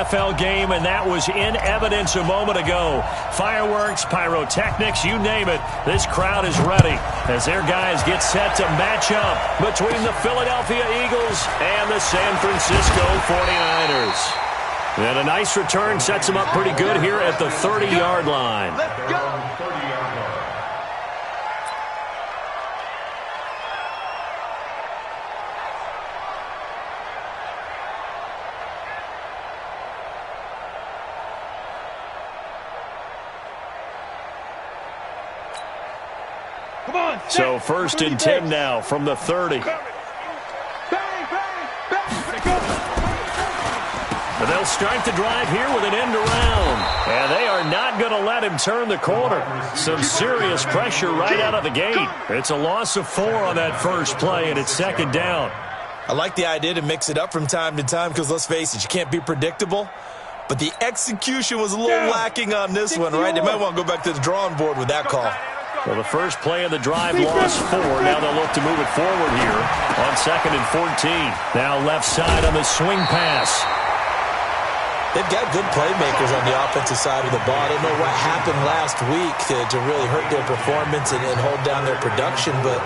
NFL game, and that was in evidence a moment ago. Fireworks, pyrotechnics, you name it. This crowd is ready as their guys get set to match up between the Philadelphia Eagles and the San Francisco 49ers. And a nice return sets them up pretty good here at the 30-yard line. Let's go. So 1st and 10 now from the 30. And they'll start the drive here with an end around. And they are not going to let him turn the corner. Some serious pressure right out of the gate. It's a loss of 4 on that first play, and it's 2nd down. I like the idea to mix it up from time to time because, let's face it, you can't be predictable. But the execution was a little lacking on this one, right? They might want to go back to the drawing board with that call. Well, the first play of the drive lost 4. Now they'll look to move it forward here on 2nd and 14. Now left side on the swing pass. They've got good playmakers on the offensive side of the ball. I don't know what happened last week to really hurt their performance and hold down their production, but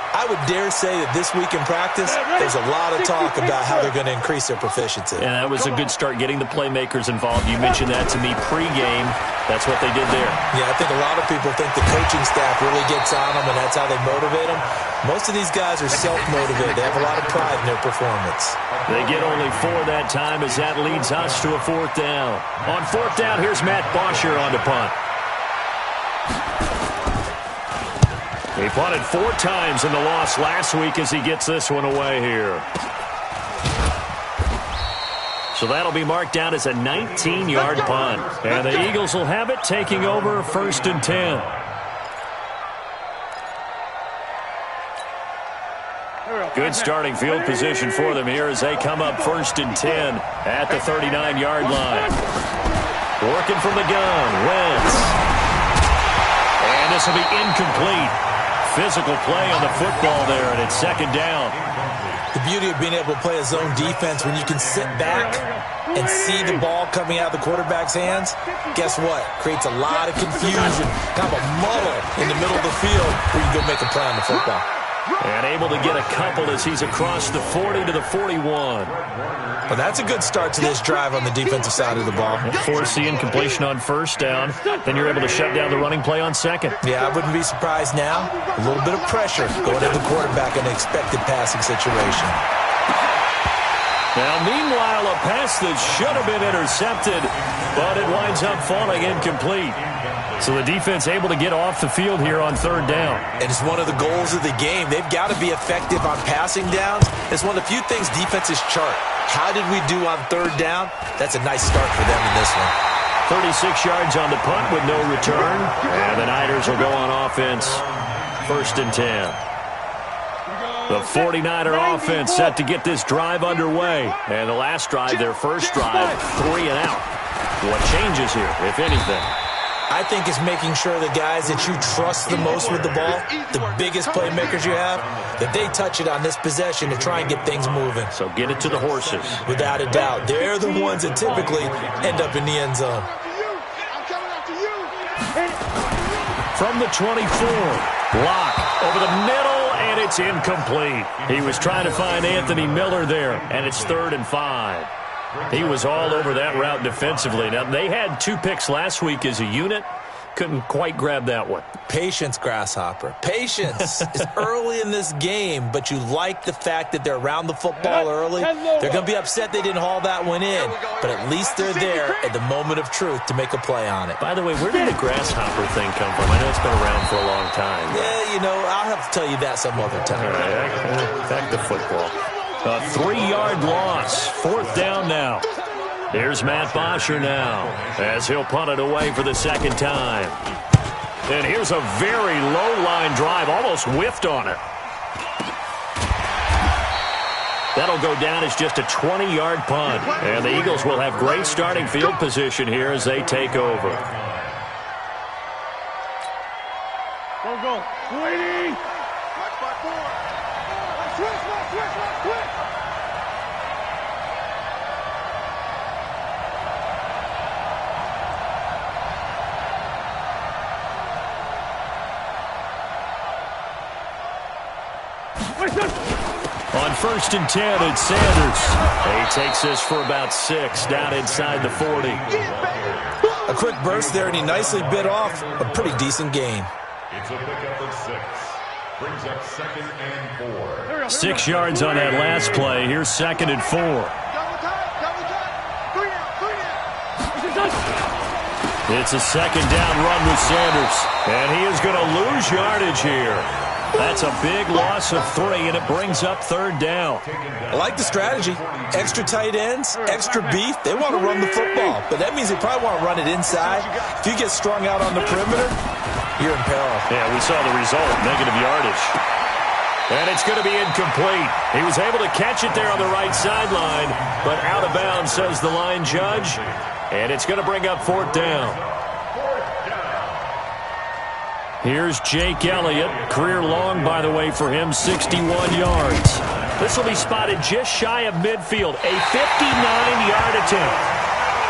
I would dare say that this week in practice, there's a lot of talk about how they're going to increase their proficiency. And that was a good start getting the playmakers involved. You mentioned that to me pregame. That's what they did there. Yeah, I think a lot of people think the coaching staff really gets on them, and that's how they motivate them. Most of these guys are self-motivated. They have a lot of pride in their performance. They get only 4 that time as that leads us to a 4th down. On 4th down, here's Matt Bosher on the punt. He punted 4 times in the loss last week as he gets this one away here. So that'll be marked down as a 19-yard punt. And the Eagles will have it, taking over 1st and 10. Good starting field position for them here as they come up 1st and 10 at the 39-yard line. Working from the gun, Wentz. And this will be incomplete. Physical play on the football there, and it's 2nd down. The beauty of being able to play a zone defense when you can sit back and see the ball coming out of the quarterback's hands, guess what? Creates a lot of confusion, kind of a muddle in the middle of the field where you go make a play on the football. And able to get a couple as he's across the 40 to the 41. Well, that's a good start to this drive on the defensive side of the ball. Force the incompletion on 1st down. Then you're able to shut down the running play on 2nd. Yeah, I wouldn't be surprised now. A little bit of pressure going at the quarterback in an expected passing situation. Now, meanwhile, a pass that should have been intercepted, but it winds up falling incomplete. So the defense able to get off the field here on 3rd down. And it's one of the goals of the game. They've got to be effective on passing downs. It's one of the few things defenses chart. How did we do on 3rd down? That's a nice start for them in this one. 36 yards on the punt with no return. And the Niners will go on offense 1st and 10. The 49er offense set to get this drive underway. And the last drive, their first drive, 3 and out. What changes here, if anything? I think it's making sure the guys that you trust the most with the ball, the biggest playmakers you have, that they touch it on this possession to try and get things moving. So get it to the horses. Without a doubt. They're the ones that typically end up in the end zone. From the 24, block over the middle, and it's incomplete. He was trying to find Anthony Miller there, and it's 3rd and 5. He was all over that route defensively. Now, they had 2 picks last week as a unit. Couldn't quite grab that one. Patience, Grasshopper. Patience. It's early in this game, but you like the fact that they're around the football early. They're going to be upset they didn't haul that one in, but at least they're there at the moment of truth to make a play on it. By the way, where did the Grasshopper thing come from? I know it's been around for a long time. Yeah, you know, I'll have to tell you that some other time. All right, back to football. A 3-yard loss. 4th down now. Here's Matt Bosher now as he'll punt it away for the 2nd time. And here's a very low-line drive, almost whiffed on it. That'll go down as just a 20-yard punt. And the Eagles will have great starting field position here as they take over. Go. 20. Switch. On 1st and 10, it's Sanders. He takes this for about 6 down inside the 40. A quick burst there, and he nicely bit off a pretty decent gain. It's a pickup of 6. Brings up 2nd and 4. 6 yards on that last play. Here's 2nd and 4. It's a 2nd down run with Sanders. And he is going to lose yardage here. That's a big loss of 3, and it brings up 3rd down. I like the strategy. Extra tight ends, extra beef. They want to run the football, but that means they probably want to run it inside. If you get strung out on the perimeter, you're in peril. Yeah, we saw the result, negative yardage. And it's going to be incomplete. He was able to catch it there on the right sideline, but out of bounds, says the line judge. And it's going to bring up 4th down. Here's Jake Elliott. Career long, by the way, for him, 61 yards. This will be spotted just shy of midfield, a 59-yard attempt.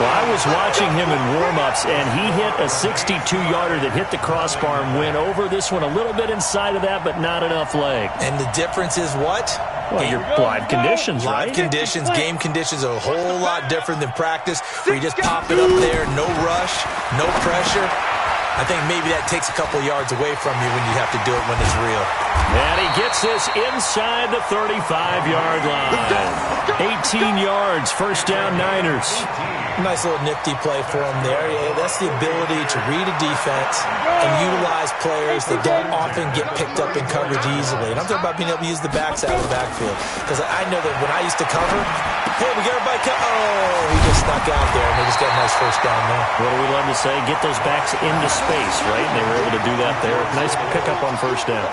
Well, I was watching him in warm-ups, and he hit a 62-yarder that hit the crossbar and went over. This one a little bit inside of that, but not enough leg. And the difference is what? Well, your live conditions, right? Live conditions, game conditions are a whole lot different than practice, where you just pop it up there, no rush, no pressure. I think maybe that takes a couple yards away from you when you have to do it when it's real. And he gets this inside the 35-yard line. 18 yards, 1st down Niners. Nice little nifty play for him there. Yeah, that's the ability to read a defense and utilize players that don't often get picked up in coverage easily. And I'm talking about being able to use the backs out of the backfield. Because I know that when I used to cover, hey, we got everybody he just snuck out there, and they just got a nice 1st down there. What do we love to say? Get those backs into space, right? And they were able to do that there. Nice pickup on 1st down.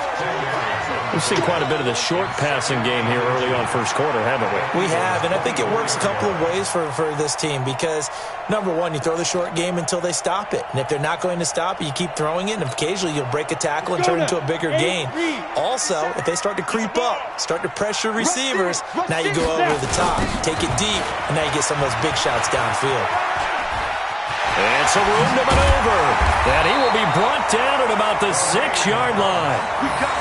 We've seen quite a bit of the short passing game here early on 1st quarter, haven't we? We have, and I think it works a couple of ways for this team because, number one, you throw the short game until they stop it. And if they're not going to stop it, you keep throwing it, and occasionally you'll break a tackle and turn it into a bigger gain. Also, if they start to creep up, start to pressure receivers, now you go over the top, take it deep, and now you get some of those big shots downfield. And some room to maneuver. And he will be brought down at about the 6-yard line.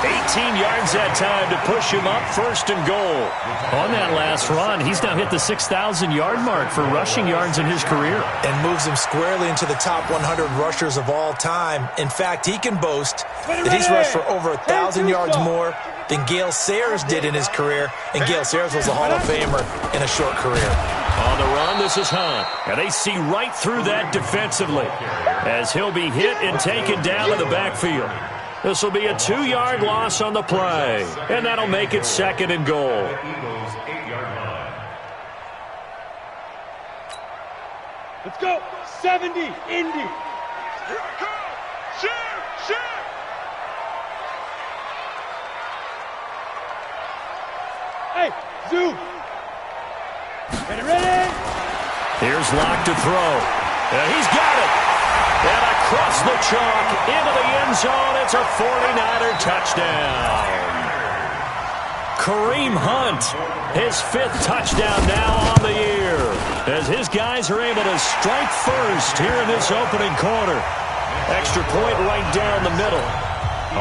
18 yards that time to push him up 1st and goal. On that last run, he's now hit the 6,000-yard mark for rushing yards in his career. And moves him squarely into the top 100 rushers of all time. In fact, he can boast that he's rushed for over 1,000 yards more than Gale Sayers did in his career. And Gale Sayers was a Hall of Famer in a short career. On the run, this is Hunt. And they see right through that defensively as he'll be hit and taken down in the backfield. This will be a 2-yard loss on the play, and that'll make it 2nd and goal. Let's go. 70, Indy. Hey, Zoo. Ready? Here's Locke to throw. And he's got it. And across the chalk, into the end zone, it's a 49er touchdown. Kareem Hunt, his 5th touchdown now on the year, as his guys are able to strike first here in this opening quarter. Extra point right down the middle.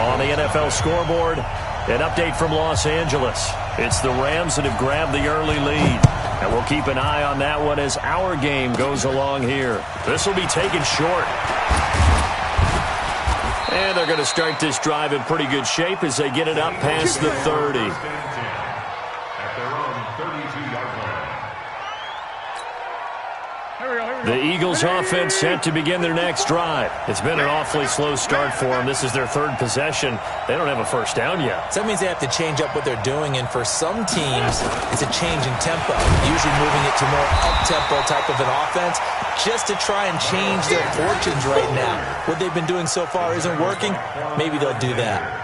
On the NFL scoreboard, an update from Los Angeles. It's the Rams that have grabbed the early lead. And we'll keep an eye on that one as our game goes along here. This will be taken short. And they're going to start this drive in pretty good shape as they get it up past the 30. The Eagles offense set to begin their next drive. It's been an awfully slow start for them. This is their 3rd possession. They don't have a 1st down yet. So that means they have to change up what they're doing, and for some teams, it's a change in tempo, usually moving it to more up-tempo type of an offense just to try and change their fortunes right now. What they've been doing so far isn't working. Maybe they'll do that.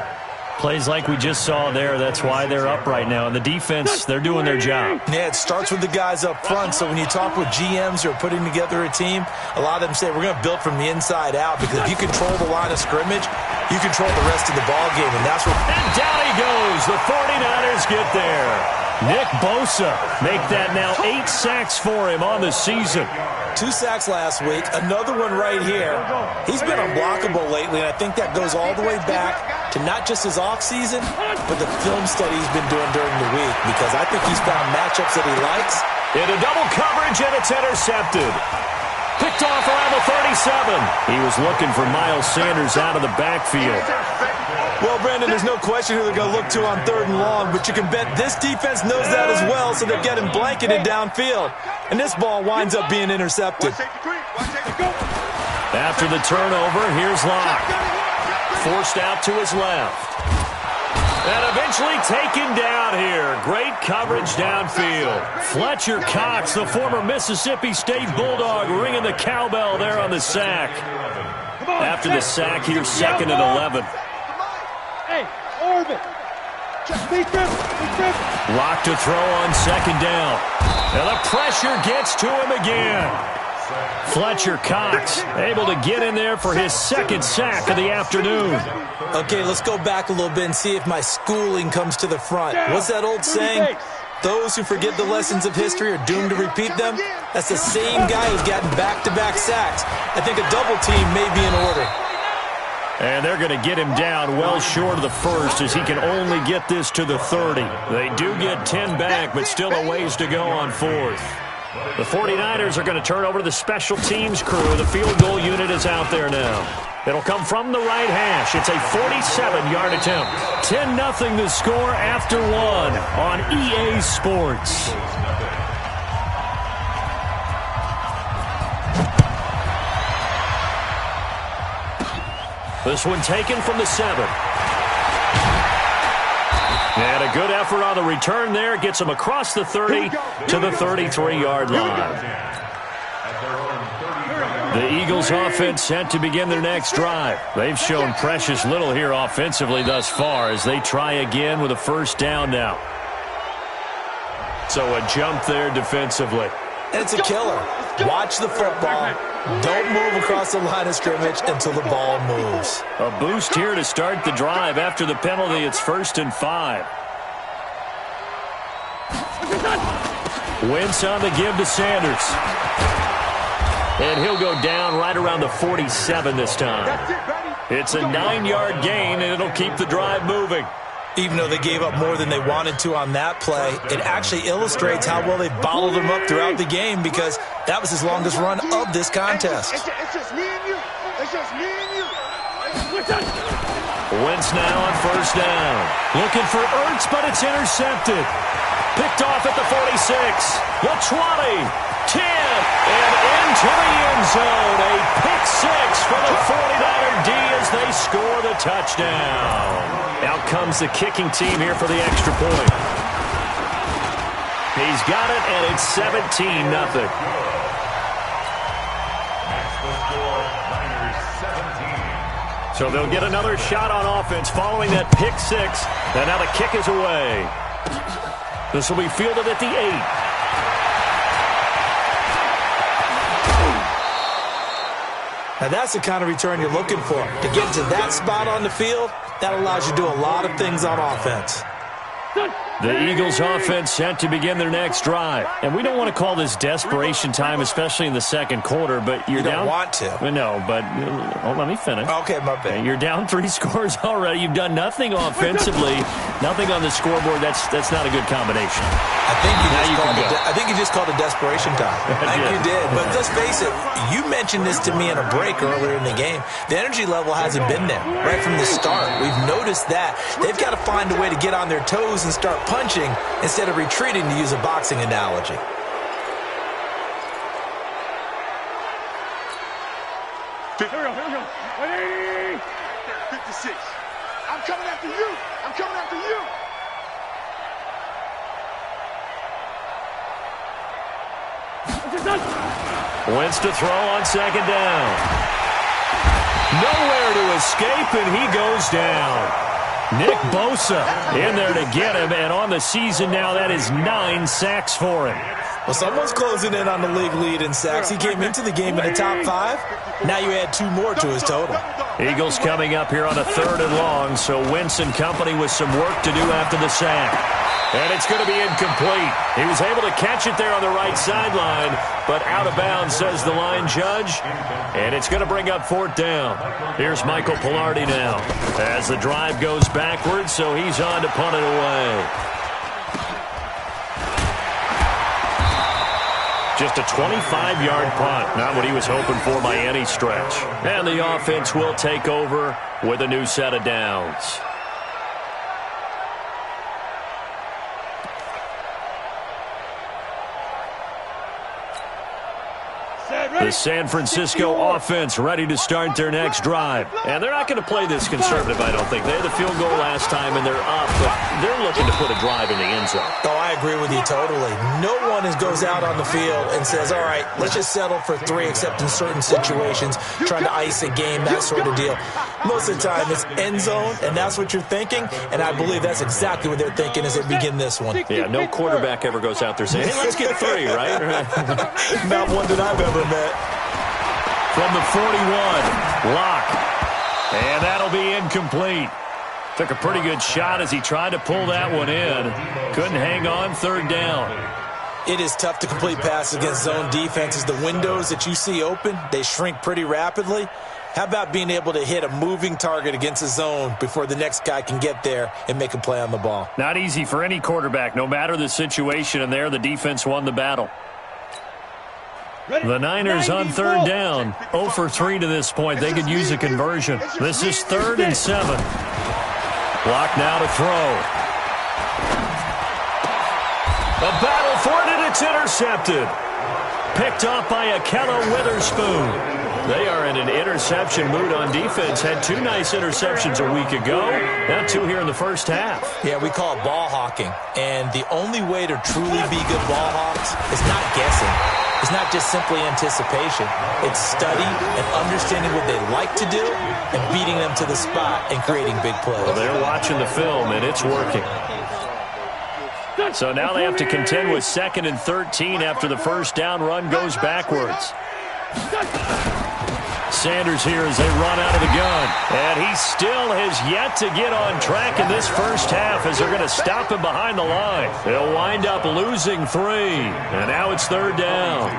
Plays like we just saw there, that's why they're up right now. And the defense, they're doing their job. Yeah, it starts with the guys up front. So when you talk with GMs who are putting together a team, a lot of them say we're going to build from the inside out, because if you control the line of scrimmage, you control the rest of the ball game, and that's what. And down he goes. The 49ers get there. Nick Bosa make that now 8 sacks for him on the season. 2 sacks last week, another one right here. He's been unblockable lately, and I think that goes all the way back to not just his offseason, but the film study he's been doing during the week, because I think he's found matchups that he likes. Into double coverage, and it's intercepted. Picked off around the 37. He was looking for Miles Sanders out of the backfield. Well, Brandon, there's no question who they're going to look to on 3rd and long, but you can bet this defense knows that as well, so they're getting blanketed downfield. And this ball winds up being intercepted. After the turnover, here's Locke. Forced out to his left. And eventually taken down here. Great coverage downfield. Fletcher Cox, the former Mississippi State Bulldog, ringing the cowbell there on the sack. After the sack, here's 2nd and 11. Hey, Orbit. Locke to throw on 2nd down. And the pressure gets to him again. Fletcher Cox able to get in there for his 2nd sack of the afternoon. Okay, let's go back a little bit and see if my schooling comes to the front. What's that old saying? Those who forget the lessons of history are doomed to repeat them. That's the same guy who's gotten back-to-back sacks. I think a double team may be in order. And they're going to get him down well short of the 1st, as he can only get this to the 30. They do get 10 back, but still a ways to go on 4th. The 49ers are going to turn over to the special teams crew. The field goal unit is out there now. It'll come from the right hash. It's a 47-yard attempt. 10-0 the score after 1 on EA Sports. This one taken from the 7. And a good effort on the return there. Gets him across the 30 to the 33-yard line. The Eagles offense set to begin their next drive. They've shown precious little here offensively thus far as they try again with a 1st down now. So a jump there defensively. And it's a killer. Watch the football. Don't move across the line of scrimmage until the ball moves. A boost here to start the drive. After the penalty, it's 1st and 5. Wentz on the give to Sanders. And he'll go down right around the 47 this time. It's a 9-yard gain, and it'll keep the drive moving. Even though they gave up more than they wanted to on that play, it actually illustrates how well they bottled them up throughout the game, because that was his longest run of this contest. It's just me and you. It's just me and you. Wentz now on 1st down. Looking for Ertz, but it's intercepted. Picked off at the 46. The 20. 10. And into the end zone. A pick 6 for the 49er D as they score the touchdown. Out comes the kicking team here for the extra point. He's got it, and it's 17-0. So they'll get another shot on offense following that pick 6. And now the kick is away. This will be fielded at the 8. Now that's the kind of return you're looking for. To get to that spot on the field, that allows you to do a lot of things on offense. The Eagles offense set to begin their next drive. And we don't want to call this desperation time, especially in the 2nd quarter, but you're down. You don't want to. No, but let me finish. Okay, my bad. You're down 3 scores already. You've done nothing offensively, nothing on the scoreboard. That's not a good combination. I think you just called it desperation time. I think you did. But let's face it, you mentioned this to me in a break earlier in the game. The energy level hasn't been there right from the start. We've noticed that. They've got to find a way to get on their toes and start punching instead of retreating, to use a boxing analogy. Here we go. 56. I'm coming after you. I'm coming after you. Wentz to throw on 2nd down. Nowhere to escape, and he goes down. Nick Bosa in there to get him, and on the season now, that is 9 sacks for him. Well, someone's closing in on the league lead in sacks. He came into the game in the top 5. Now you add 2 more to his total. Eagles coming up here on a 3rd and long, so Wentz and company with some work to do after the sack. And it's going to be incomplete. He was able to catch it there on the right sideline, but out of bounds, says the line judge. And it's going to bring up 4th down. Here's Michael Pilardi now as the drive goes backwards, so he's on to punt it away. Just a 25-yard punt, not what he was hoping for by any stretch. And the offense will take over with a new set of downs. The San Francisco offense ready to start their next drive. And they're not going to play this conservative, I don't think. They had the field goal last time, and they're up, but they're looking to put a drive in the end zone. Oh, I agree with you totally. No one goes out on the field and says, all right, let's just settle for 3, except in certain situations, trying to ice a game, that sort of deal. Most of the time, it's end zone, and that's what you're thinking, and I believe that's exactly what they're thinking as they begin this one. Yeah, no quarterback ever goes out there saying, hey, let's get 3, right? Not one that I've ever met. From the 41, Locke. And that'll be incomplete. Took a pretty good shot as he tried to pull that one in. Couldn't hang on, 3rd down. It is tough to complete passes against zone defenses. The windows that you see open, they shrink pretty rapidly. How about being able to hit a moving target against a zone before the next guy can get there and make a play on the ball? Not easy for any quarterback, no matter the situation, and there the defense won the battle. The Niners on 3rd down. 0 for 3 to this point. They could use a conversion. This is 3rd and 7. Block now to throw. A battle for it, and it's intercepted. Picked off by Akello Witherspoon. They are in an interception mood on defense. Had 2 nice interceptions a week ago. Now 2 here in the first half. Yeah, we call it ball hawking. And the only way to truly be good ball hawks is not guessing. It's not just simply anticipation. It's study and understanding what they like to do and beating them to the spot and creating big plays. Well, they're watching the film, and it's working. So now they have to contend with 2nd and 13 after the first down run goes backwards. Sanders here as they run out of the gun. And he still has yet to get on track in this first half as they're going to stop him behind the line. They'll wind up losing 3. And now it's 3rd down.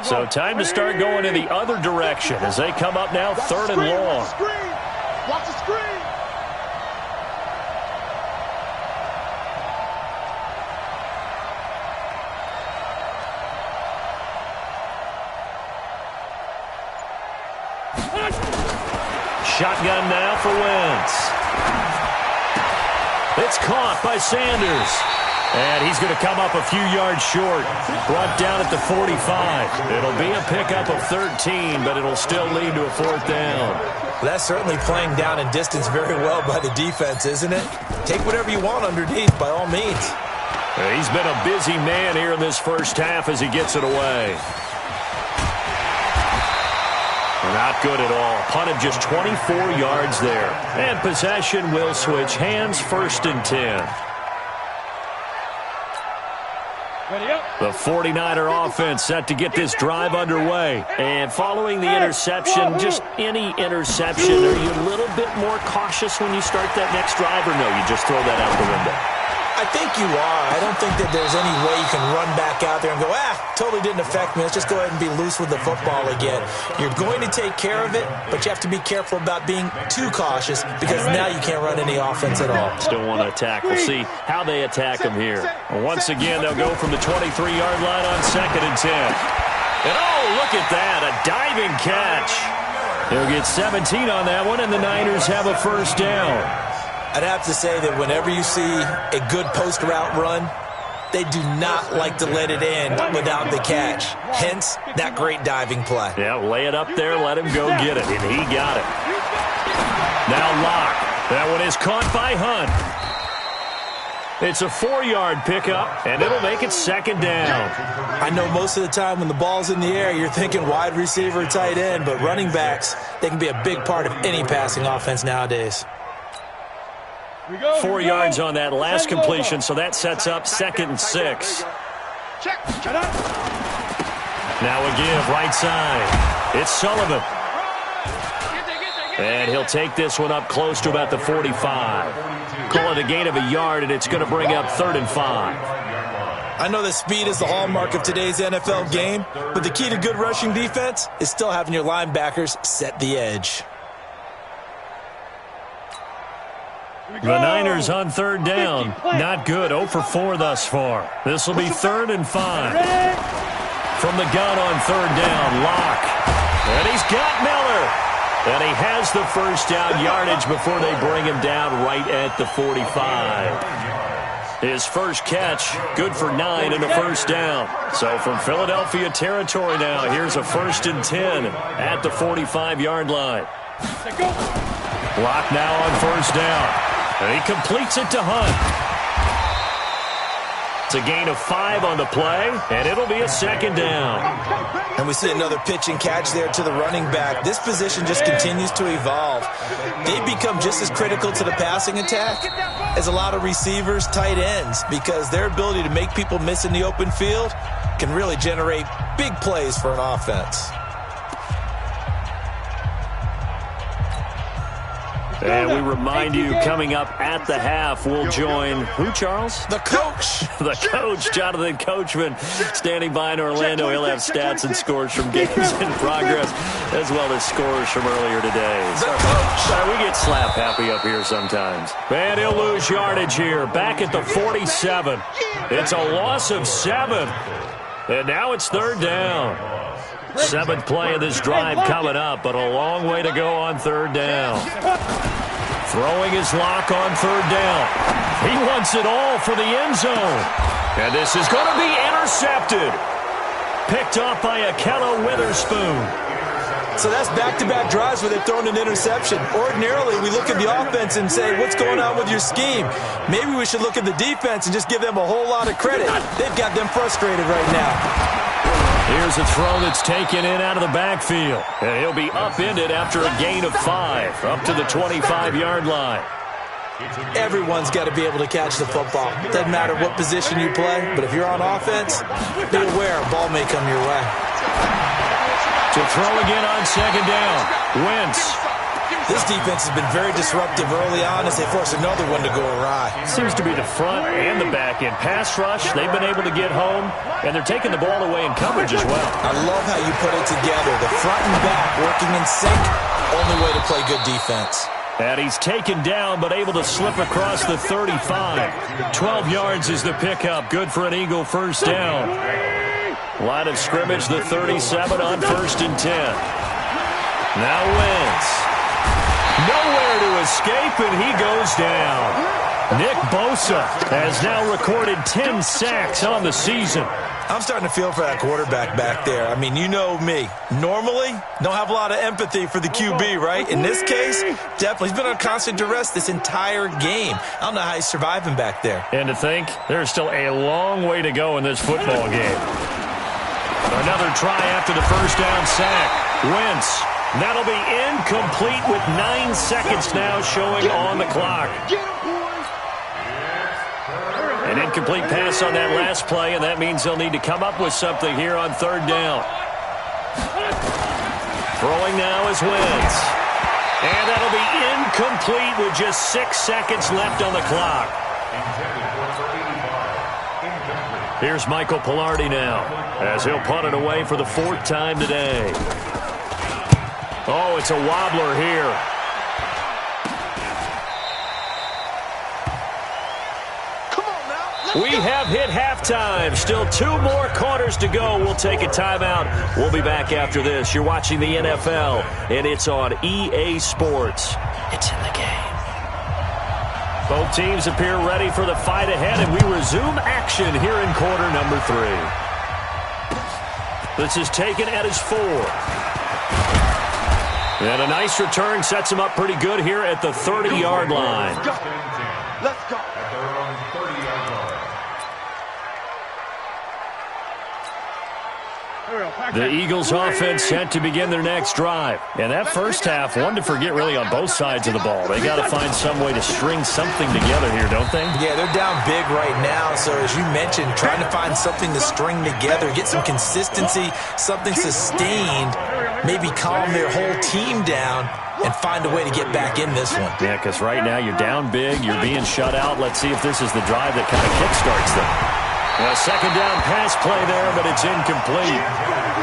So time to start going in the other direction as they come up now 3rd and long. Watch the screen. Shotgun now for Wentz. It's caught by Sanders. And he's going to come up a few yards short. Brought down at the 45. It'll be a pickup of 13, but it'll still lead to a 4th down. Well, that's certainly playing down in distance very well by the defense, isn't it? Take whatever you want underneath, by all means. He's been a busy man here in this first half as he gets it away. Not good at all. Punted just 24 yards there. And possession will switch hands, 1st and 10. The 49er offense set to get this drive underway. And following the interception, just any interception, are you a little bit more cautious when you start that next drive, or no, you just throw that out the window? I think you are. I don't think that there's any way you can run back out there and go, totally didn't affect me. Let's just go ahead and be loose with the football again. You're going to take care of it, but you have to be careful about being too cautious because now you can't run any offense at all. Still want to attack. We'll see how they attack them here. Once again, they'll go from the 23-yard line on 2nd and 10. And oh, look at that, a diving catch. He'll get 17 on that one, and the Niners have a 1st down. I'd have to say that whenever you see a good post route run, they do not like to let it end without the catch. Hence, that great diving play. Yeah, lay it up there, let him go get it, and he got it. Now Locke. That one is caught by Hunt. It's a 4-yard pickup, and it'll make it 2nd down. I know most of the time when the ball's in the air, you're thinking wide receiver, tight end, but running backs, they can be a big part of any passing offense nowadays. 4 yards on that last completion, so that sets up 2nd and 6. Now a give right side. It's Sullivan. And he'll take this one up close to about the 45. Call it a gain of a yard, and it's going to bring up 3rd and 5. I know that speed is the hallmark of today's NFL game, but the key to good rushing defense is still having your linebackers set the edge. The Niners on 3rd down. Not good. 0 for 4 thus far. This will be 3rd and 5. From the gun on 3rd down, Locke. And he's got Miller. And he has the first down yardage before they bring him down right at the 45. His first catch, good for 9 and a first down. So from Philadelphia territory now, here's a 1st and 10 at the 45-yard line. Locke now on 1st down. And he completes it to Hunt. It's a gain of 5 on the play, and it'll be a 2nd down. And we see another pitch and catch there to the running back. This position just continues to evolve. They become just as critical to the passing attack as a lot of receivers, tight ends, because their ability to make people miss in the open field can really generate big plays for an offense. And we remind you, coming up at the half, we'll join who, Charles? The coach. The coach, Jonathan Coachman, standing by in Orlando. He'll have stats and scores from games in progress, as well as scores from earlier today. The coach. We get slap happy up here sometimes. And he'll lose yardage here, back at the 47. It's a loss of 7. And now it's 3rd down. 7th play of this drive coming up, but a long way to go on 3rd down. Throwing his Lock on 3rd down. He wants it all for the end zone. And this is going to be intercepted. Picked off by Akello Witherspoon. So that's back-to-back drives where they've thrown an interception. Ordinarily, we look at the offense and say, what's going on with your scheme? Maybe we should look at the defense and just give them a whole lot of credit. They've got them frustrated right now. Here's a throw that's taken in out of the backfield. And he'll be upended after a gain of 5, up to the 25-yard line. Everyone's got to be able to catch the football. Doesn't matter what position you play, but if you're on offense, be aware a ball may come your way. To throw again on 2nd down. Wentz. This defense has been very disruptive early on as they force another one to go awry. Seems to be the front and the back end. Pass rush, they've been able to get home, and they're taking the ball away in coverage as well. I love how you put it together. The front and back working in sync. Only way to play good defense. And he's taken down, but able to slip across the 35. 12 yards is the pickup. Good for an Eagle first down. Line of scrimmage, the 37 on 1st and 10. Now Wentz. Nowhere to escape, and he goes down. Nick Bosa has now recorded 10 sacks on the season. I'm starting to feel for that quarterback back there. I mean, you know me. Normally, don't have a lot of empathy for the QB, right? In this case, definitely. He's been on constant duress this entire game. I don't know how he's surviving back there. And to think, there's still a long way to go in this football game. Another try after the first down sack. Wentz. That'll be incomplete with 9 seconds now showing on the clock. An incomplete pass on that last play, and that means they'll need to come up with something here on 3rd down. Throwing now is Wentz. And that'll be incomplete with just 6 seconds left on the clock. Here's Michael Pilardi now, as he'll punt it away for the 4th time today. Oh, it's a wobbler here. We have hit halftime. Still 2 more quarters to go. We'll take a timeout. We'll be back after this. You're watching the NFL, and it's on EA Sports. It's in the game. Both teams appear ready for the fight ahead, and we resume action here in quarter number 3. This is taken at his 4. And a nice return sets him up pretty good here at the 30-yard line. Let's go. At their own 30-yard line. The Eagles offense set to begin their next drive. And that first half, one to forget really on both sides of the ball. They got to find some way to string something together here, don't they? Yeah, they're down big right now. So as you mentioned, trying to find something to string together, get some consistency, something sustained, maybe calm their whole team down and find a way to get back in this one. Yeah, because right now you're down big, you're being shut out. Let's see if this is the drive that kind of kickstarts them. A second down pass play there, but it's incomplete.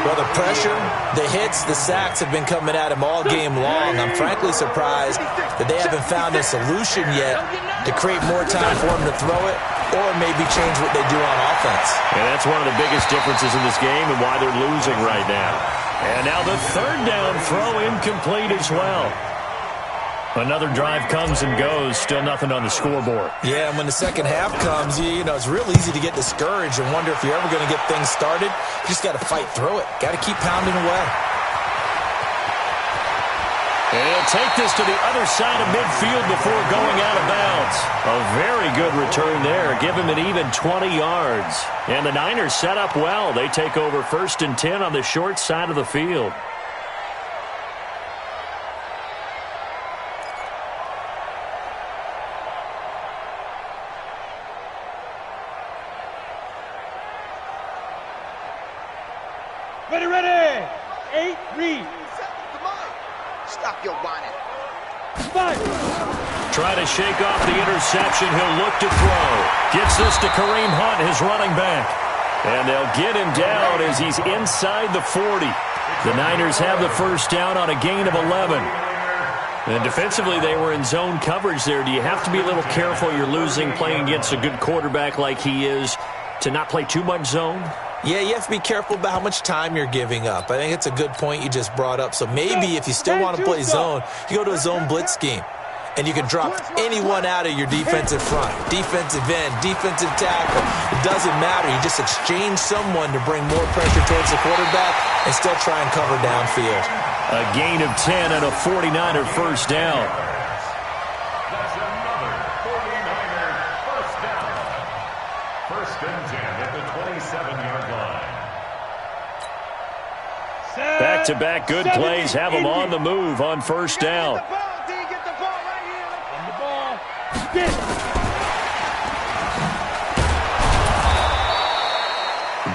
Well, the pressure, the hits, the sacks have been coming at him all game long. I'm frankly surprised that they haven't found a solution yet to create more time for him to throw it or maybe change what they do on offense. And that's one of the biggest differences in this game and why they're losing right now. And now the third down throw incomplete as well. Another drive comes and goes, still nothing on the scoreboard. Yeah, and when the second half comes, you know, it's real easy to get discouraged and wonder if you're ever going to get things started. You just got to fight through it. Got to keep pounding away. And he'll take this to the other side of midfield before going out of bounds. A very good return there. Give him an even 20 yards. And the Niners set up well. They take over 1st and 10 on the short side of the field. Ready. 8, read. Stop your whining. Try to shake off the interception. He'll look to throw. Gets this to Kareem Hunt, his running back. And they'll get him down as he's inside the 40. The Niners have the first down on a gain of 11. And defensively, they were in zone coverage there. Do you have to be a little careful? You're losing, playing against a good quarterback like he is, to not play too much zone? Yeah, you have to be careful about how much time you're giving up. I think it's a good point you just brought up. So maybe if you still want to play zone, you go to a zone blitz scheme. And you can drop anyone out of your defensive front. Defensive end, defensive tackle. It doesn't matter. You just exchange someone to bring more pressure towards the quarterback and still try and cover downfield. A gain of 10 and a 49er first down. That's another 49er first down. 1st and 10 at the 27-yard line. Back-to-back good plays have them on the move on first down.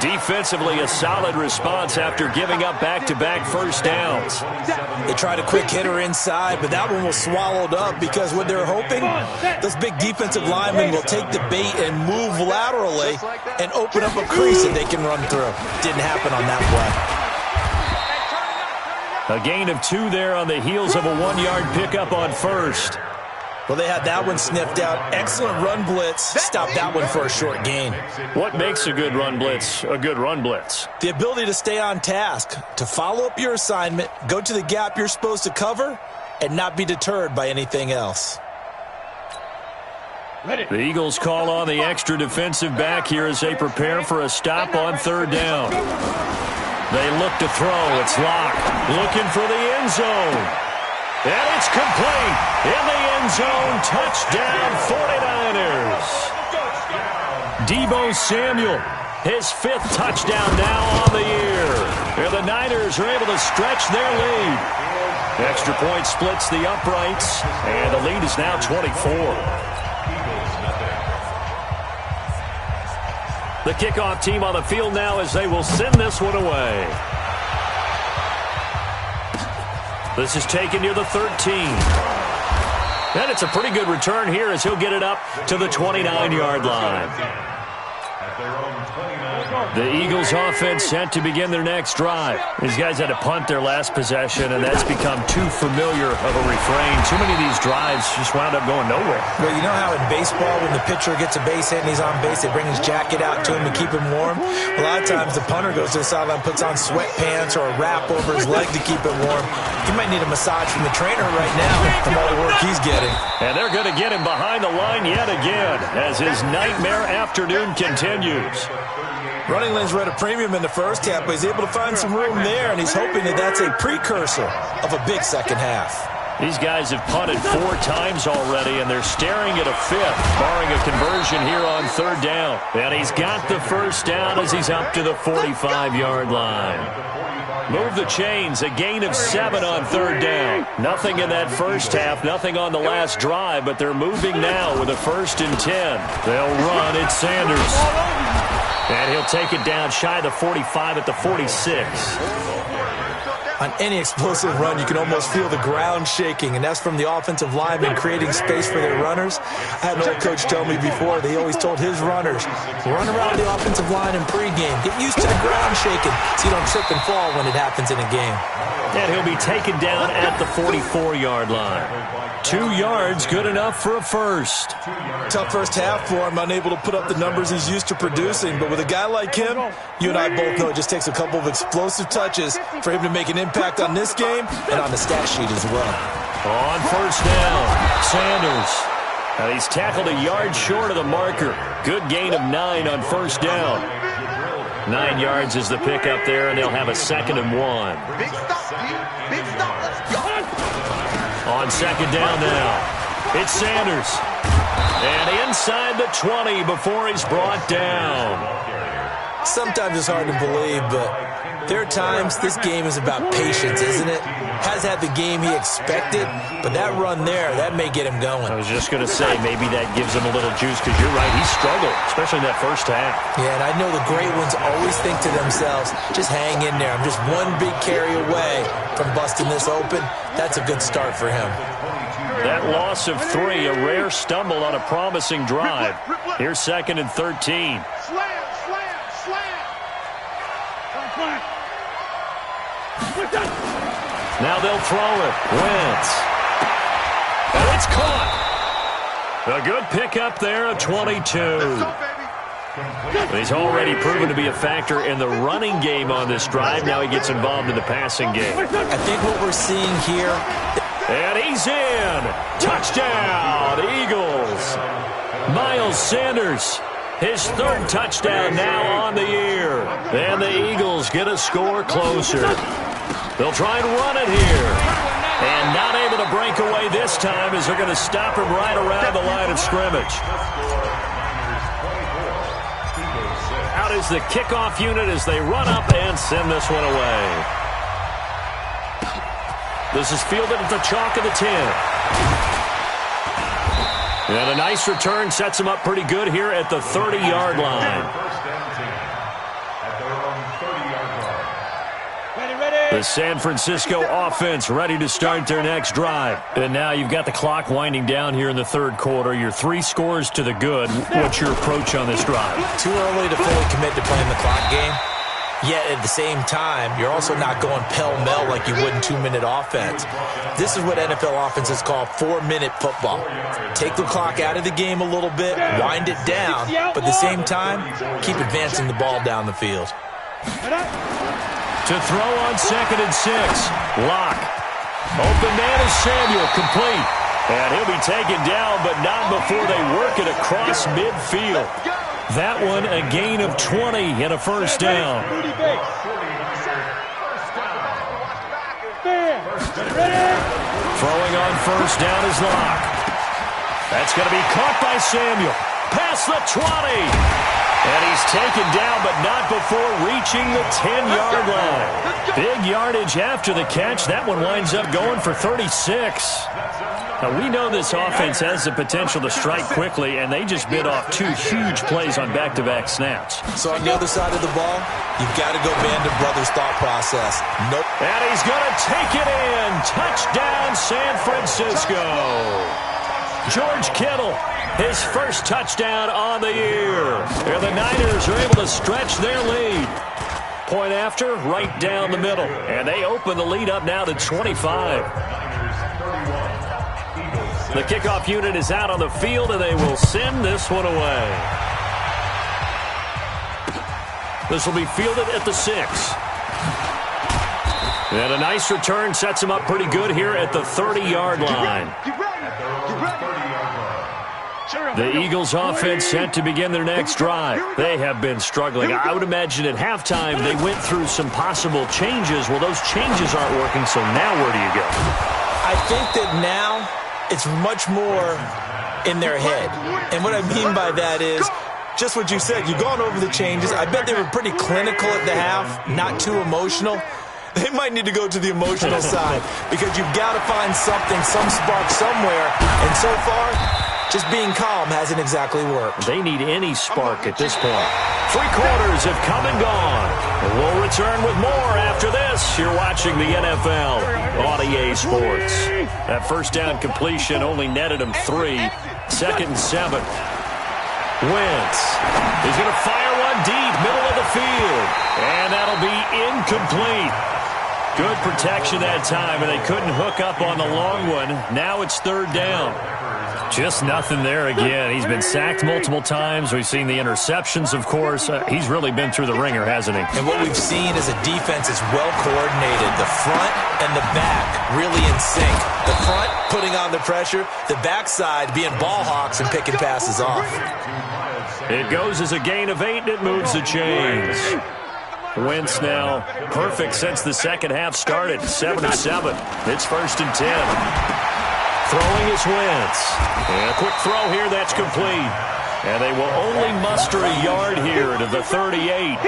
Defensively, a solid response after giving up back-to-back first downs. They tried a quick hitter inside, but that one was swallowed up because what they're hoping, those big defensive linemen will take the bait and move laterally and open up a crease that they can run through. Didn't happen on that play. A gain of 2 there on the heels of a 1-yard pickup on first. Well, they had that one sniffed out. Excellent run blitz. Stopped that one for a short gain. What makes a good run blitz a good run blitz? The ability to stay on task, to follow up your assignment, go to the gap you're supposed to cover, and not be deterred by anything else. The Eagles call on the extra defensive back here as they prepare for a stop on third down. They look to throw. It's locked. Looking for the end zone. And it's complete. In the end zone. Touchdown 49ers. Deebo Samuel, his 5th touchdown now on the year. And the Niners are able to stretch their lead. Extra point splits the uprights. And the lead is now 24. The kickoff team on the field now as they will send this one away. This is taken near the 13. And it's a pretty good return here as he'll get it up to the 29-yard line. The Eagles offense set to begin their next drive. These guys had to punt their last possession, and that's become too familiar of a refrain. Too many of these drives just wound up going nowhere. Well, you know how in baseball when the pitcher gets a base hit and he's on base, they bring his jacket out to him to keep him warm? A lot of times the punter goes to the sideline, puts on sweatpants or a wrap over his leg to keep it warm. He might need a massage from the trainer right now from all the work he's getting. And they're going to get him behind the line yet again as his nightmare afternoon continues. Running lanes were at a premium in the first half, but he's able to find some room there, and he's hoping that that's a precursor of a big second half. These guys have punted 4 times already, and they're staring at a 5th, barring a conversion here on 3rd down. And he's got the first down as he's up to the 45-yard line. Move the chains, a gain of 7 on 3rd down. Nothing in that first half, nothing on the last drive, but they're moving now with a 1st and 10. They'll run. It's Sanders. And he'll take it down shy of the 45 at the 46. On any explosive run, you can almost feel the ground shaking, and that's from the offensive linemen creating space for their runners. I had an old coach tell me before, they always told his runners, run around the offensive line in pregame. Get used to the ground shaking so you don't trip and fall when it happens in a game. And he'll be taken down at the 44-yard line. 2 yards, good enough for a first. Tough first half for him, unable to put up the numbers he's used to producing. But with a guy like him, you and I both know it just takes a couple of explosive touches for him to make an impact on this game and on the stat sheet as well. On first down, Sanders. Now he's tackled a yard short of the marker. Good gain of 9 on first down. 9 yards is the pickup there, and they'll have a 2nd and 1. Big stop, dude. Big stop. Let's go. On 2nd down now, it's Sanders. And inside the 20 before he's brought down. Sometimes it's hard to believe, but there are times this game is about patience, isn't it? Has had the game he expected, but that run there, that may get him going. I was just going to say, maybe that gives him a little juice, because you're right, he struggled, especially in that first half. Yeah, and I know the great ones always think to themselves, just hang in there. I'm just one big carry away from busting this open. That's a good start for him. That loss of 3, a rare stumble on a promising drive. Here's 2nd and 13. Now they'll throw it. Wentz. And it's caught. A good pickup there of 22. He's already proven to be a factor in the running game on this drive. Now he gets involved in the passing game. I think what we're seeing here... And he's in. Touchdown, Eagles. Miles Sanders, his 3rd touchdown now on the year. And the Eagles get a score closer. They'll try and run it here. And not able to break away this time as they're going to stop him right around the line of scrimmage. Out is the kickoff unit as they run up and send this one away. This is fielded at the chalk of the 10. And a nice return sets him up pretty good here at the 30-yard line. The San Francisco offense ready to start their next drive. And now you've got the clock winding down here in the 3rd quarter. Your 3 scores to the good. What's your approach on this drive? Too early to fully commit to playing the clock game. Yet at the same time, you're also not going pell-mell like you would in 2-minute offense. This is what NFL offenses call 4-minute football. Take the clock out of the game a little bit, wind it down, but at the same time, keep advancing the ball down the field. To throw on 2nd and 6. Lock. Open man is Samuel, complete. And he'll be taken down, but not before they work it across midfield. That one, a gain of 20 and a first down. Throwing on first down is Lock. That's going to be caught by Samuel. Past the 20. And he's taken down, but not before reaching the 10-yard line. Big yardage after the catch. That one winds up going for 36. Now, we know this offense has the potential to strike quickly, and they just bit off 2 huge plays on back-to-back snaps. So on the other side of the ball, you've got to go Band of Brothers thought process. Nope. And he's going to take it in. Touchdown, San Francisco. George Kittle, his first touchdown on the year. And the Niners are able to stretch their lead. Point after, right down the middle. And they open the lead up now to 25. The kickoff unit is out on the field, and they will send this one away. This will be fielded at the 6. And a nice return sets him up pretty good here at the 30-yard line. The Eagles offense set to begin their next drive. They have been struggling. I would imagine at halftime they went through some possible changes. Well, those changes aren't working, so now where do you go? I I think that now it's much more in their head. And what I mean by that is just what you said. You've gone over the changes. I bet they were pretty clinical at the half, not too emotional. They might need to go to the emotional side because you've got to find something, some spark somewhere. And so far, just being calm hasn't exactly worked. They need any spark at this point. 3 quarters have come and gone. And we'll return with more after this. You're watching the NFL on EA Sports. That first down completion only netted him 3. 2nd and 7. Wentz is going to fire one deep, middle of the field. And that'll be incomplete. Good protection that time, and they couldn't hook up on the long one. Now it's 3rd down. Just nothing there again. He's been sacked multiple times. We've seen the interceptions, of course. He's really been through the ringer, hasn't he? And what we've seen is a defense that's well coordinated. The front and the back really in sync. The front putting on the pressure, the backside being ball hawks and picking passes off. It goes as a gain of 8, and it moves the chains. Wentz now perfect since the second half started. 7 of 7. It's 1st and 10. Throwing is Wentz. And a quick throw here, that's complete. And they will only muster a yard here to the 38.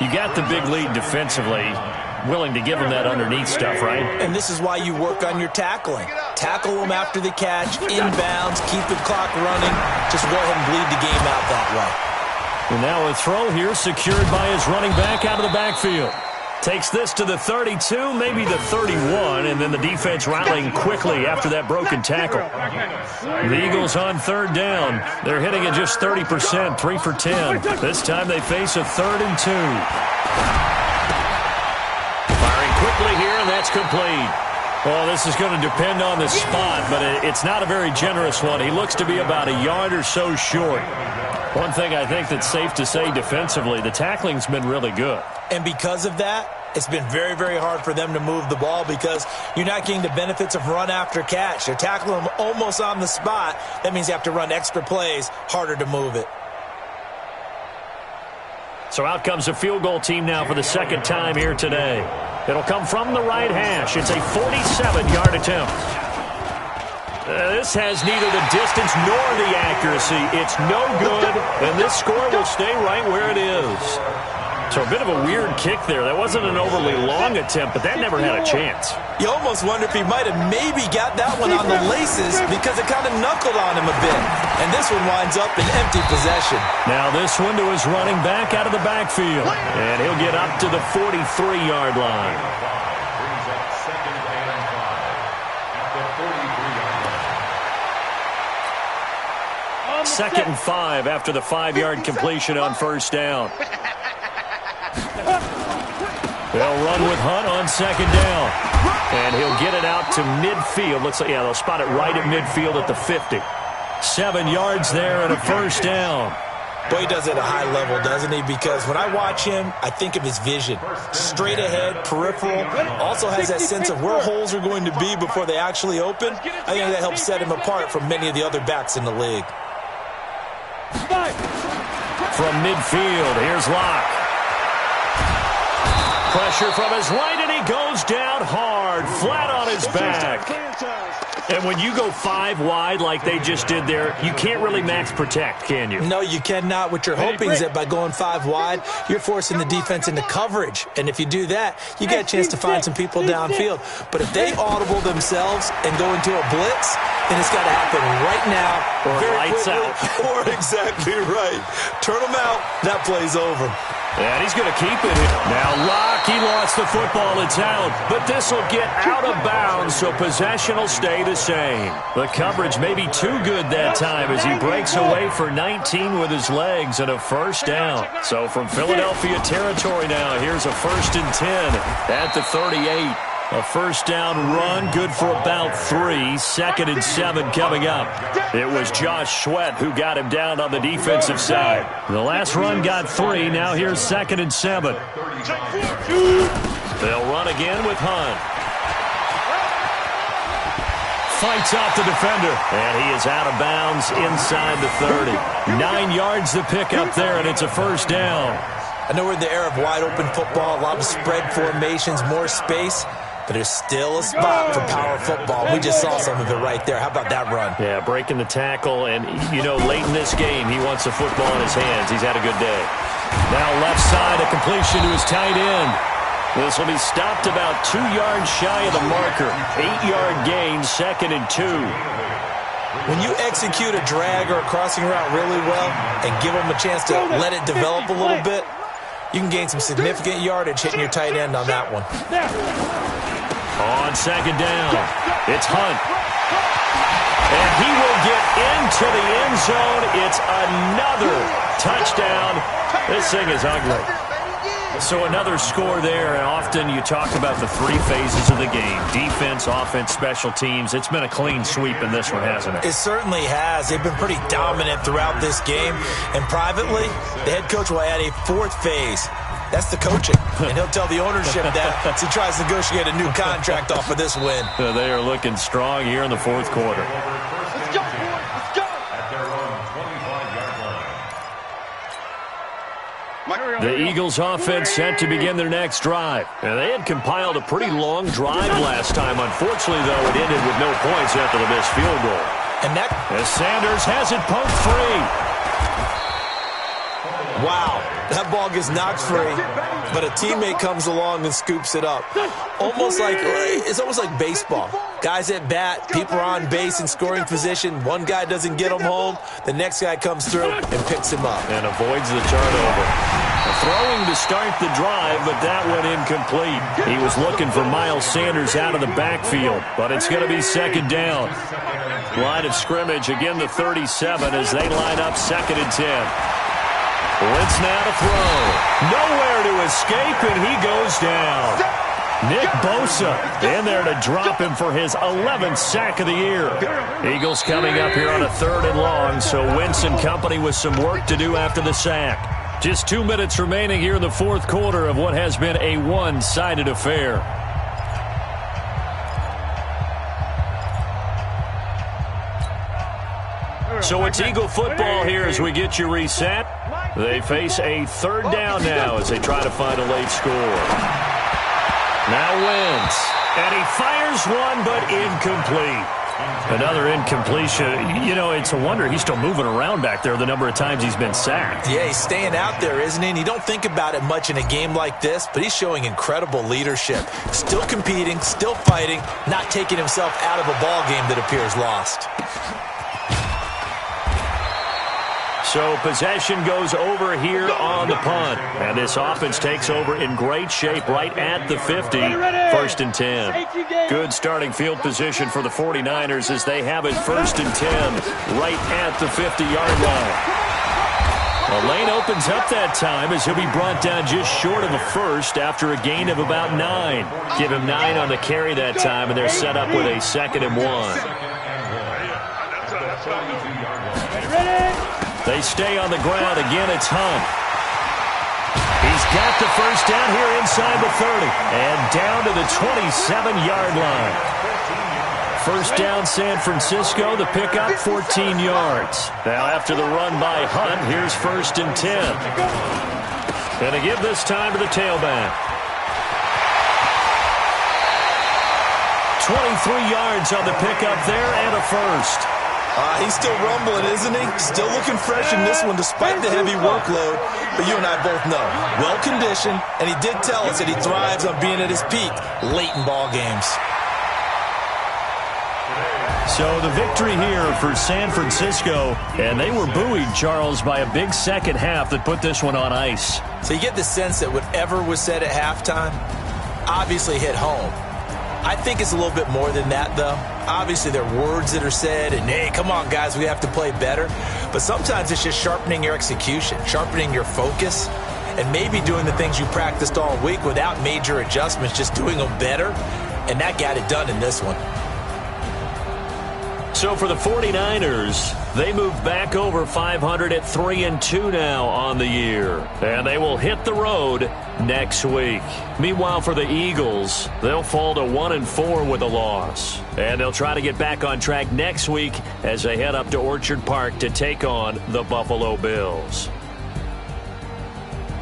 You got the big lead defensively. Willing to give them that underneath stuff, right? And this is why you work on your tackling. Tackle them after the catch, inbounds, keep the clock running. Just go ahead and bleed the game out that way. And now a throw here secured by his running back out of the backfield. Takes this to the 32, maybe the 31, and then the defense rallying quickly after that broken tackle. The Eagles on 3rd down. They're hitting at just 30%, 3 for 10. This time they face a 3rd and 2. Firing quickly here, and that's complete. Well, this is going to depend on the spot, but it's not a very generous one. He looks to be about a yard or so short. One thing I think that's safe to say defensively, the tackling's been really good. And because of that, it's been very, very hard for them to move the ball because you're not getting the benefits of run after catch. They're tackling them almost on the spot. That means you have to run extra plays, harder to move it. So out comes a field goal team now for the 2nd time here today. It'll come from the right hash. It's a 47-yard attempt. This has neither the distance nor the accuracy. It's no good, and this score will stay right where it is. So a bit of a weird kick there. That wasn't an overly long attempt, but that never had a chance. You almost wonder if he might have maybe got that one on the laces because it kind of knuckled on him a bit. And this one winds up in empty possession. Now this one to his running back out of the backfield. And he'll get up to the 43-yard line. 2nd and 5 after the 5-yard completion on 1st down. They'll run with Hunt on 2nd down. And he'll get it out to midfield. Looks like, yeah, they'll spot it right at midfield at the 50. 7 yards there and a 1st down. Boy, he does it at a high level, doesn't he? Because when I watch him, I think of his vision. Straight ahead, peripheral. Also has that sense of where holes are going to be before they actually open. I think that helps set him apart from many of the other backs in the league. From midfield, here's Locke. Pressure from his right, and he goes down hard, flat on his back. And when you go 5 wide like they just did there, you can't really max protect, can you? No, you cannot. What you're hoping is that by going 5 wide, you're forcing the defense into coverage. And if you do that, you get a chance to find some people downfield. But if they audible themselves and go into a blitz, then it's got to happen right now. Or lights out. Or exactly right. Turn them out, that play's over. And he's going to keep it. Now Locke, he lost the football. It's out. But this will get out of bounds, so possession will stay the same. The coverage may be too good that time as he breaks away for 19 with his legs and a 1st down. So from Philadelphia territory now, here's a 1st and 10 at the 38. A 1st down run, good for about 3. 2nd and 7 coming up. It was Josh Sweat who got him down on the defensive side. The last run got 3. Now here's 2nd and 7. They'll run again with Hunt. Fights off the defender, and he is out of bounds inside the 30. 9 yards to pick up there, and it's a 1st down. I know we're in the era of wide-open football, a lot of spread formations, more space. but there's still a spot for power football. We just saw some of it right there. How about that run? Yeah, breaking the tackle, and, you know, late in this game, he wants the football in his hands. He's had a good day. Now left side, a completion to his tight end. This will be stopped about 2 yards shy of the marker. 8-yard gain, 2nd and 2. When you execute a drag or a crossing route really well and give them a chance to let it develop a little bit, you can gain some significant yardage hitting your tight end on that one. On 2nd down, it's Hunt. And he will get into the end zone. It's another touchdown. This thing is ugly. So another score there, and often you talk about the 3 phases of the game. Defense, offense, special teams. It's been a clean sweep in this one, hasn't it? It certainly has. They've been pretty dominant throughout this game. And privately, the head coach will add a 4th phase. That's the coaching. And he'll tell the ownership that as he tries to negotiate a new contract off of this win. They are looking strong here in the 4th quarter. Let's go, boys. Let's go. At their own 25-yard line. The Eagles offense set to begin their next drive. And they had compiled a pretty long drive last time. Unfortunately, though, it ended with no points after the missed field goal. And that... As Sanders has it poked free. Wow, that ball gets knocked free, but a teammate comes along and scoops it up. It's almost like baseball. Guys at bat, people are on base in scoring position. One guy doesn't get him home. The next guy comes through and picks him up. And avoids the turnover. Throwing to start the drive, but that went incomplete. He was looking for Miles Sanders out of the backfield, but it's going to be 2nd down. Line of scrimmage, again the 37 as they line up 2nd and 10. Wentz now to throw. Nowhere to escape, and he goes down. Nick Bosa in there to drop him for his 11th sack of the year. Eagles coming up here on a 3rd and long, so Wentz and company with some work to do after the sack. Just 2 minutes remaining here in the 4th quarter of what has been a one-sided affair. So it's Eagle football here as we get you reset. They face a 3rd down now as they try to find a late score. Now Wentz, and he fires one, but incomplete. Another incompletion. You know, it's a wonder he's still moving around back there the number of times he's been sacked. Yeah, he's staying out there, isn't he? And you don't think about it much in a game like this, but he's showing incredible leadership. Still competing, still fighting, not taking himself out of a ball game that appears lost. So possession goes over here on the punt. And this offense takes over in great shape right at the 50. 1st and 10. Good starting field position for the 49ers as they have it 1st and 10 right at the 50-yard line. The lane opens up that time as he'll be brought down just short of a first after a gain of about 9. Give him 9 on the carry that time, and they're set up with a 2nd and 1. They stay on the ground. Again, it's Hunt. He's got the 1st down here inside the 30. And down to the 27-yard line. 1st down, San Francisco. The pickup, 14 yards. Now, after the run by Hunt, here's 1st and 10. And they give this time to the tailback. 23 yards on the pickup there and a 1st. He's still rumbling, isn't he? Still looking fresh in this one despite the heavy workload. But you and I both know, well-conditioned, and he did tell us that he thrives on being at his peak late in ball games. So the victory here for San Francisco, and they were buoyed, Charles, by a big 2nd half that put this one on ice. So you get the sense that whatever was said at halftime obviously hit home. I think it's a little bit more than that, though. Obviously, there are words that are said, and, hey, come on, guys, we have to play better. But sometimes it's just sharpening your execution, sharpening your focus, and maybe doing the things you practiced all week without major adjustments, just doing them better, and that got it done in this one. So for the 49ers, they move back over 500 at 3-2 now on the year. And they will hit the road next week. Meanwhile, for the Eagles, they'll fall to 1-4 with a loss. And they'll try to get back on track next week as they head up to Orchard Park to take on the Buffalo Bills.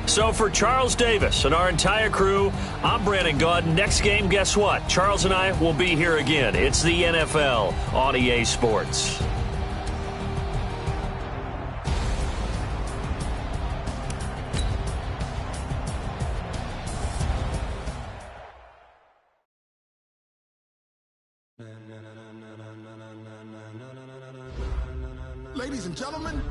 So for Charles Davis and our entire crew, I'm Brandon Gaud. Next game, guess what? Charles and I will be here again. It's the NFL on EA Sports. Ladies and gentlemen,